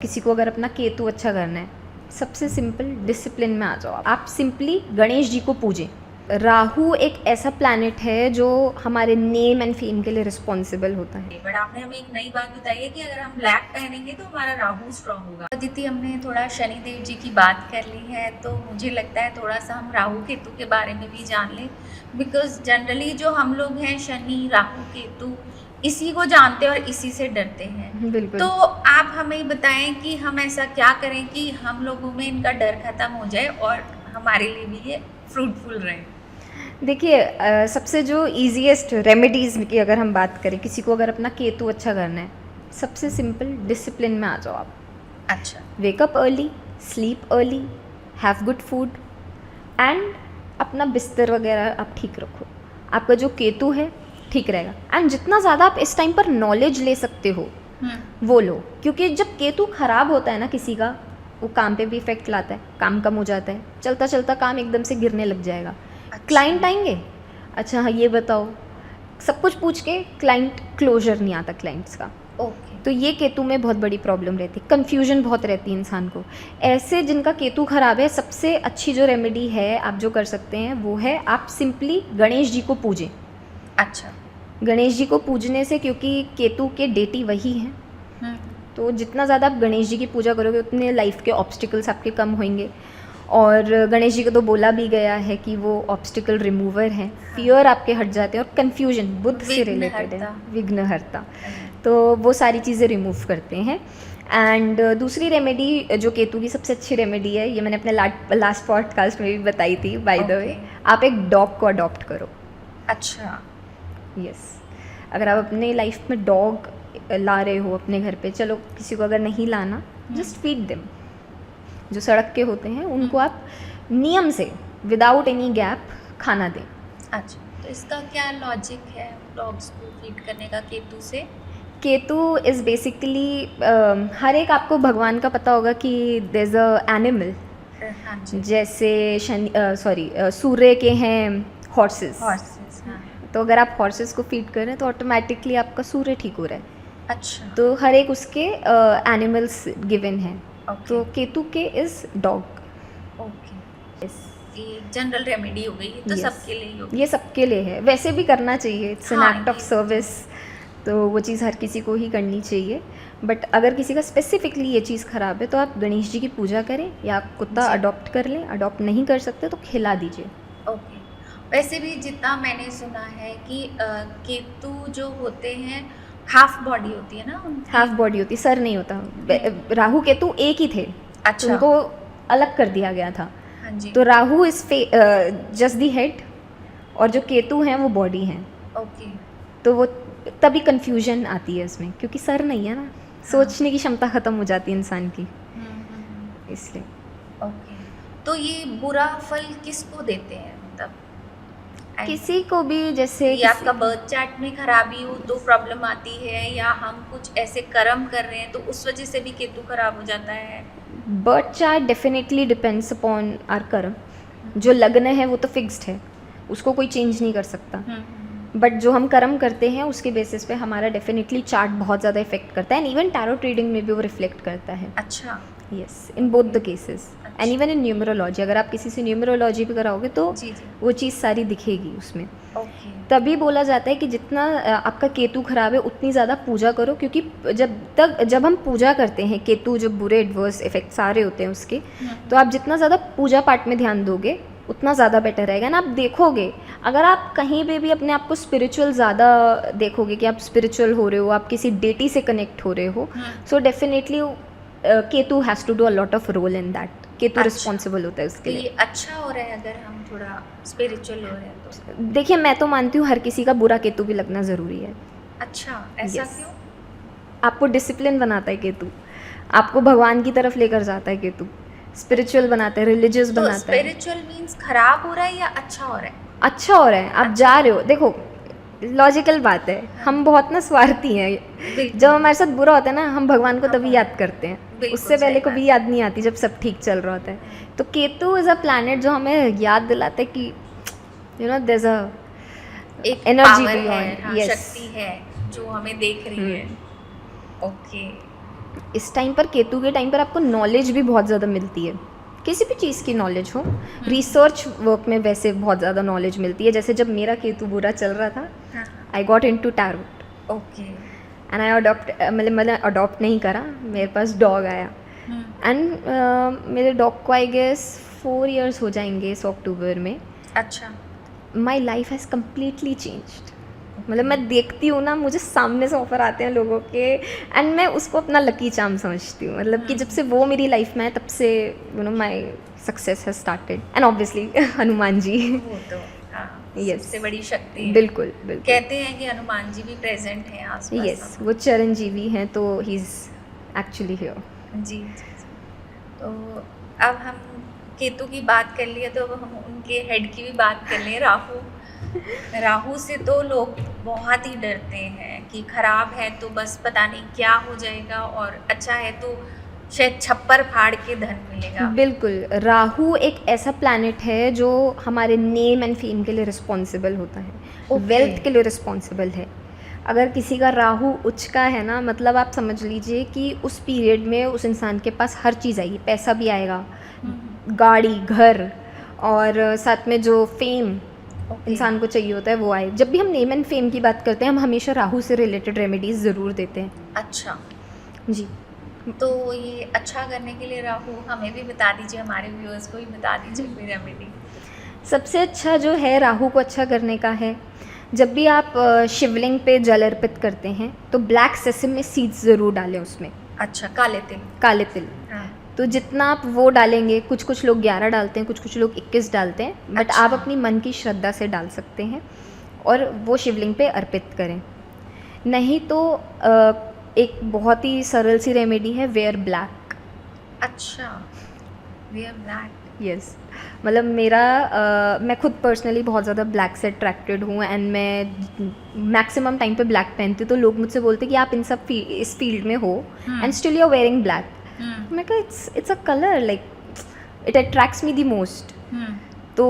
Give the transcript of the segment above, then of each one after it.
किसी को अगर अपना केतु अच्छा करना है, सबसे सिंपल डिसिप्लिन में आ जाओ आप सिंपली गणेश जी को पूजें। राहु एक ऐसा प्लैनेट है जो हमारे नेम एंड फेम के लिए रिस्पॉन्सिबल होता है। बट आपने हमें एक नई बात बताई है कि अगर हम ब्लैक पहनेंगे तो हमारा राहु स्ट्रांग होगा। अदिति, हमने थोड़ा शनिदेव जी की बात कर ली है, तो मुझे लगता है थोड़ा सा हम राहु केतु के बारे में भी जान लें, बिकॉज जनरली जो हम लोग हैं शनि राहु केतु इसी को जानते हैं और इसी से डरते हैं। बिल्कुल। तो आप हमें बताएं कि हम ऐसा क्या करें कि हम लोगों में इनका डर खत्म हो जाए और हमारे लिए भी ये फ्रूटफुल रहे। देखिए, सबसे जो ईजीएस्ट रेमेडीज़ की अगर हम बात करें, किसी को अगर अपना केतु अच्छा करना है, सबसे सिंपल डिसिप्लिन में आ जाओ आप। अच्छा। Wake up early, sleep early, have good food and अपना बिस्तर वगैरह आप ठीक रखो। आपका जो केतु है ठीक रहेगा। एंड जितना ज़्यादा आप इस टाइम पर नॉलेज ले सकते हो वो लो, क्योंकि जब केतु खराब होता है ना किसी का, वो काम पे भी इफेक्ट लाता है, काम कम हो जाता है, चलता चलता काम एकदम से गिरने लग जाएगा। क्लाइंट आएंगे, अच्छा हाँ ये बताओ, सब कुछ पूछ के क्लाइंट क्लोजर नहीं आता क्लाइंट्स का। ओके। तो ये केतु में बहुत बड़ी प्रॉब्लम रहती है, कन्फ्यूजन बहुत रहती है इंसान को। ऐसे जिनका केतु खराब है, सबसे अच्छी जो रेमेडी है आप जो कर सकते हैं वो है आप सिंपली गणेश जी को पूजें। अच्छा। गणेश जी को पूजने से, क्योंकि केतु के डेटी वही हैं, तो जितना ज़्यादा आप गणेश जी की पूजा करोगे उतने लाइफ के ऑब्स्टिकल्स आपके कम होंगे। और गणेश जी को तो बोला भी गया है कि वो ऑब्स्टिकल रिमूवर हैं, फियर आपके हट जाते हैं, और कन्फ्यूजन बुद्ध से रिलेटेड है, विघ्नहर्ता, तो वो सारी चीज़ें रिमूव करते हैं। एंड दूसरी रेमेडी जो केतु की सबसे अच्छी रेमेडी है, ये मैंने अपने लास्ट पॉडकास्ट में भी बताई थी बाय द वे, आप एक डॉग को अडॉप्ट करो। अच्छा। यस, अगर आप अपने लाइफ में डॉग ला रहे हो अपने घर पे, चलो किसी को अगर नहीं लाना, जस्ट फीड देम। जो सड़क के होते हैं उनको आप नियम से विदाउट एनी गैप खाना दें। अच्छा, तो इसका क्या लॉजिक है डॉग्स को फीड करने का केतु से? केतु इज़ बेसिकली, हर एक आपको भगवान का पता होगा कि देयर इज़ अ एनिमल, हाँ जी। जैसे सूर्य के हैं हॉर्सेस। हॉर्सेस, हाँ। तो अगर आप हॉर्सेस को फीड कर रहे हैं तो ऑटोमेटिकली आपका सूर्य ठीक हो रहा है। अच्छा। तो हर एक उसके एनिमल्स गिवन हैं। तो केतु के इज़ डॉग। ओके। ये जनरल रेमेडी हो गई, तो सबके लिए ही होगी। ये सबके लिए है, वैसे भी करना चाहिए, it's an act of service, तो वो चीज़ हर किसी को ही करनी चाहिए। बट अगर किसी का स्पेसिफिकली ये चीज़ ख़राब है तो आप गणेश जी की पूजा करें, या कुत्ता अडॉप्ट कर लें। अडॉप्ट नहीं कर सकते तो खिला दीजिए। ओके। वैसे भी जितना मैंने सुना है कि केतु जो होते हैं हाफ बॉडी होती है ना उनकी? हाफ बॉडी होती, सर नहीं होता। राहु केतु एक ही थे। अच्छा। उनको अलग कर दिया गया था। हाँ जी। तो Rahu is just the head, और जो केतु हैं वो बॉडी हैं। ओके। तो वो तभी कंफ्यूजन आती है इसमें, क्योंकि सर नहीं है ना, सोचने की क्षमता ख़त्म हो जाती है इंसान की, इसलिए। ओके। तो ये बुरा फल किसको देते हैं, मतलब किसी को भी, जैसे आपका बर्थ चार्ट में खराबी हो तो प्रॉब्लम आती है, या हम कुछ ऐसे कर्म कर रहे हैं तो उस वजह से भी केतु खराब हो जाता है? Birth chart definitely depends upon our karma. जो लग्न है वो तो फिक्स्ड है, उसको कोई चेंज नहीं कर सकता। बट जो हम कर्म करते हैं उसके बेसिस पे हमारा डेफिनेटली चार्ट बहुत ज़्यादा इफेक्ट करता है, एंड इवन टैरो ट्रीडिंग में भी वो रिफ्लेक्ट करता है। अच्छा। Yes, in both the cases, and even in numerology. अगर आप किसी से न्यूमरोलॉजी भी कराओगे तो वो चीज़ सारी दिखेगी उसमें। ओके। तभी बोला जाता है कि जितना आपका केतु खराब है उतनी ज़्यादा पूजा करो, क्योंकि जब हम पूजा करते हैं, केतु जब बुरे एडवर्स इफेक्ट्स आ रहे होते हैं उसके, तो आप जितना ज़्यादा पूजा पाठ में ध्यान दोगे उतना ज़्यादा बेटर रहेगा ना। आप देखोगे, अगर आप कहीं पे भी अपने आप को स्पिरिचुअल ज़्यादा देखोगे कि आप स्पिरिचुअल हो रहे हो, आप किसी डेटी से कनेक्ट हो रहे हो, so definitely Ketu has to do a lot of role in that. Ketu responsible होता है उसके लिए। ये अच्छा हो रहा है अगर हम थोड़ा स्पिरिचुअल हो रहे हैं तो? देखिए, मैं तो मानती हूँ हर किसी का बुरा केतु भी लगना ज़रूरी है। अच्छा, ऐसा क्यों? आपको डिसिप्लिन बनाता है केतु, आपको भगवान की तरफ लेकर जाता है केतु, स्पिरिचुअल बनाता है, रिलीजियस बनाता है। स्पिरिचुअल मींस खराब हो रहा है या अच्छा हो रहा है? अच्छा हो रहा है, आप जा रहे हो। देखो, लॉजिकल बात है, हम बहुत ना स्वार्थी हैं। जब हमारे साथ बुरा होता है ना, हम भगवान को तभी याद करते हैं, उससे पहले कभी याद नहीं आती जब सब ठीक चल रहा होता है। तो केतु इज़ अ प्लैनेट जो हमें याद दिलाता है कि you know there is a एक एनर्जी है, शक्ति है जो हमें देख रही है। ओके। इस टाइम पर, केतु के टाइम पर आपको नॉलेज भी बहुत ज़्यादा मिलती है, किसी भी चीज़ की नॉलेज हो। रिसर्च वर्क में वैसे बहुत ज़्यादा नॉलेज मिलती है। जैसे जब मेरा केतु बुरा चल रहा था, I got into tarot okay. And I मैंने अडॉप्ट नहीं करा, मेरे पास डॉग आया एंड मेरे डॉग को आई गेस 4 years हो जाएंगे इस अक्टूबर में। अच्छा। My life has completely changed. मतलब मैं देखती हूँ ना, मुझे सामने से ऑफर आते हैं लोगों के एंड मैं उसको अपना लकी चार्म समझती हूँ। मतलब कि जब से वो मेरी लाइफ में है तब से my success has started. And obviously Hanuman ji, वो तो हाँ, Yes. सबसे बड़ी शक्ति है। बिल्कुल बिल्कुल। कहते हैं कि हनुमान जी भी प्रेजेंट हैं आसपास। यस, वो चिरंजीवी हैं, तो ही इज़ एक्चुअली हियर। जी। तो अब हम केतु की बात कर लिए, तो अब हम उनके हेड की भी बात कर लें, राहु। राहु से तो लोग बहुत ही डरते हैं कि खराब है तो बस पता नहीं क्या हो जाएगा, और अच्छा है तो शायद छप्पर फाड़ के धन मिलेगा। बिल्कुल, राहु एक ऐसा प्लैनेट है जो हमारे नेम एंड फेम के लिए रिस्पॉन्सिबल होता है, Okay. वेल्थ के लिए रिस्पॉन्सिबल है। अगर किसी का राहु उच्च का है ना, मतलब आप समझ लीजिए कि उस पीरियड में उस इंसान के पास हर चीज़ आएगी, पैसा भी आएगा, गाड़ी, घर, और साथ में जो फेम Okay. इंसान को चाहिए होता है वो आए। जब भी हम नेम एंड फेम की बात करते हैं, हम हमेशा राहु से रिलेटेड रेमेडीज़ ज़रूर देते हैं। अच्छा, जी, तो ये अच्छा करने के लिए राहु हमें भी बता दीजिए, हमारे व्यूअर्स को भी बता दीजिए कोई रेमेडी। सबसे अच्छा जो है राहु को अच्छा करने का है, जब भी आप शिवलिंग पे जल अर्पित करते हैं तो ब्लैक सेसमे सीड्स ज़रूर डालें उसमें, अच्छा, काले तिल। काले तिल। हाँ। तो जितना आप वो डालेंगे, कुछ लोग 11 डालते हैं, कुछ लोग 21 डालते हैं, बट अच्छा। आप अपनी मन की श्रद्धा से डाल सकते हैं और वो शिवलिंग पे अर्पित करें। नहीं तो एक बहुत ही सरल सी रेमेडी है, वेयर ब्लैक। अच्छा, वेयर ब्लैक। यस, मतलब मैं खुद पर्सनली बहुत ज़्यादा ब्लैक से अट्रैक्टेड हूँ एंड मैं मैक्सिमम टाइम पे ब्लैक पहनती हूँ। तो लोग मुझसे बोलते हैं कि आप इस फील्ड में हो and still you are wearing black. मैं कहा it's a colour, like it attracts me the most. तो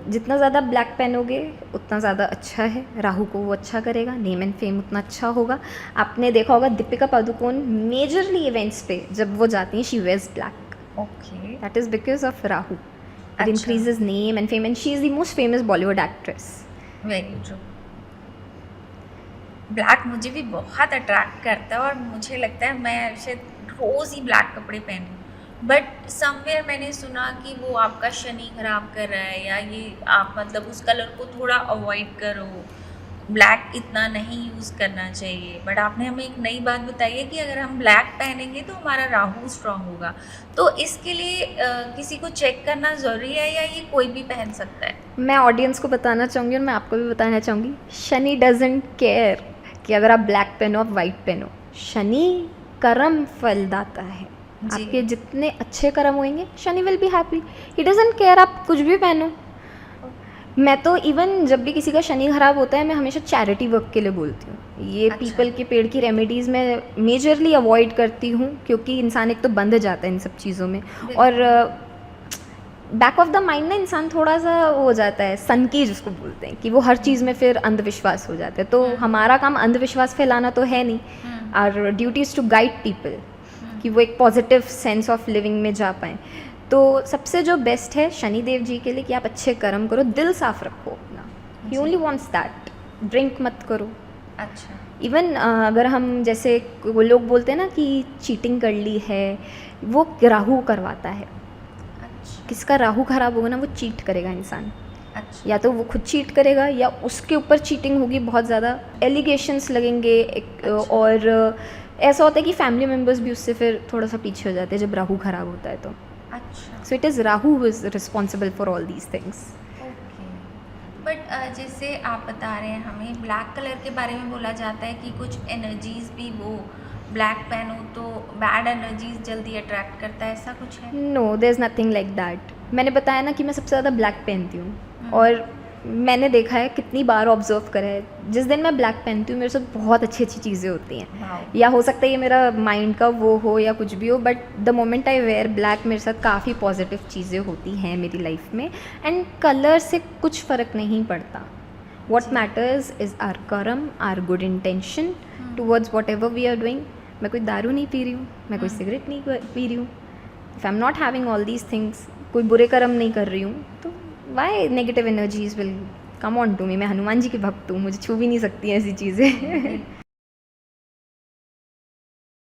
जितना ज़्यादा ब्लैक पहनोगे उतना ज़्यादा अच्छा है, राहु को वो अच्छा करेगा, नेम एंड फेम उतना अच्छा होगा। आपने देखा होगा दीपिका पादुकोण मेजरली इवेंट्स पे जब वो जाती हैं, she wears black. Okay. That is because of Rahu. It अच्छा। increases name and fame, and she is the most famous Bollywood actress. Very true. Black मुझे भी बहुत अट्रैक्ट करता है और मुझे लगता है मैं शायद रोज़ ही ब्लैक कपड़े पहनूं, बट समवेयर मैंने सुना कि वो आपका शनि खराब कर रहा है, या ये आप मतलब उस कलर को थोड़ा अवॉइड करो, ब्लैक इतना नहीं यूज़ करना चाहिए। बट आपने हमें एक नई बात बताई है कि अगर हम ब्लैक पहनेंगे तो हमारा राहु स्ट्रांग होगा। तो इसके लिए किसी को चेक करना ज़रूरी है या ये कोई भी पहन सकता है? मैं ऑडियंस को बताना चाहूँगी और मैं आपको भी बताना चाहूँगी, शनि डजेंट केयर कि अगर आप ब्लैक पहनो आप वाइट पहनो। शनि कर्म फलदाता है, जी। आपके जितने अच्छे कर्म होंगे Shani will be happy. He doesn't care आप कुछ भी पहनो। मैं तो इवन जब भी किसी का शनि खराब होता है, मैं हमेशा चैरिटी वर्क के लिए बोलती हूँ। ये अच्छा। पीपल के पेड़ की रेमेडीज़ मैं मेजरली अवॉइड करती हूँ, क्योंकि इंसान एक तो बंध जाता है इन सब चीज़ों में, और बैक ऑफ द माइंड ना इंसान थोड़ा सा हो जाता है सनकी, जिसको बोलते हैं कि वो हर चीज़ में फिर अंधविश्वास हो जाता है। तो हमारा काम अंधविश्वास फैलाना तो है नहीं, our duty is to guide people कि वो एक पॉजिटिव सेंस ऑफ लिविंग में जा पाएँ। तो सबसे जो बेस्ट है शनिदेव जी के लिए कि आप अच्छे कर्म करो, दिल साफ रखो अपना। ही ओनली वॉन्ट्स दैट। ड्रिंक मत करो। अच्छा। इवन अगर हम जैसे वो लोग बोलते हैं ना कि चीटिंग कर ली है, वो राहु करवाता है। अच्छा। किसका राहु खराब होगा ना, वो चीट करेगा इंसान। अच्छा। या तो वो खुद चीट करेगा या उसके ऊपर चीटिंग होगी, बहुत ज़्यादा एलिगेशंस लगेंगे और ऐसा होता है कि फैमिली मेम्बर्स भी उससे फिर थोड़ा सा पीछे हो जाते हैं जब राहु खराब होता है तो। अच्छा। So it is Rahu who is responsible for all these things. Okay. But जैसे आप बता रहे हैं, हमें ब्लैक कलर के बारे में बोला जाता है कि कुछ एनर्जीज भी वो ब्लैक पहनो तो बैड एनर्जीज जल्दी अट्रैक्ट करता है, ऐसा कुछ है? No, there is nothing like that. मैंने बताया ना कि मैं सबसे ज़्यादा ब्लैक पहनती हूँ, और मैंने देखा है, कितनी बार ऑब्जर्व करा है, जिस दिन मैं ब्लैक पहनती हूँ मेरे साथ बहुत अच्छी अच्छी चीज़ें होती हैं। Wow. या हो सकता है ये मेरा माइंड का वो हो या कुछ भी हो, but the moment I wear black मेरे साथ काफ़ी पॉजिटिव चीज़ें होती हैं मेरी लाइफ में। एंड कलर से कुछ फ़र्क नहीं पड़ता। What matters is our karma, our good intention towards whatever we are doing. मैं कोई दारू नहीं पी रही हूँ, मैं कोई सिगरेट नहीं पी रही हूँ, if I am not having all these things, कोई बुरे कर्म नहीं कर रही हूँ, तो why negative energies will come on to me. मैं हनुमान जी की भक्त हूँ, मुझे छू भी नहीं सकती ऐसी चीज़ें।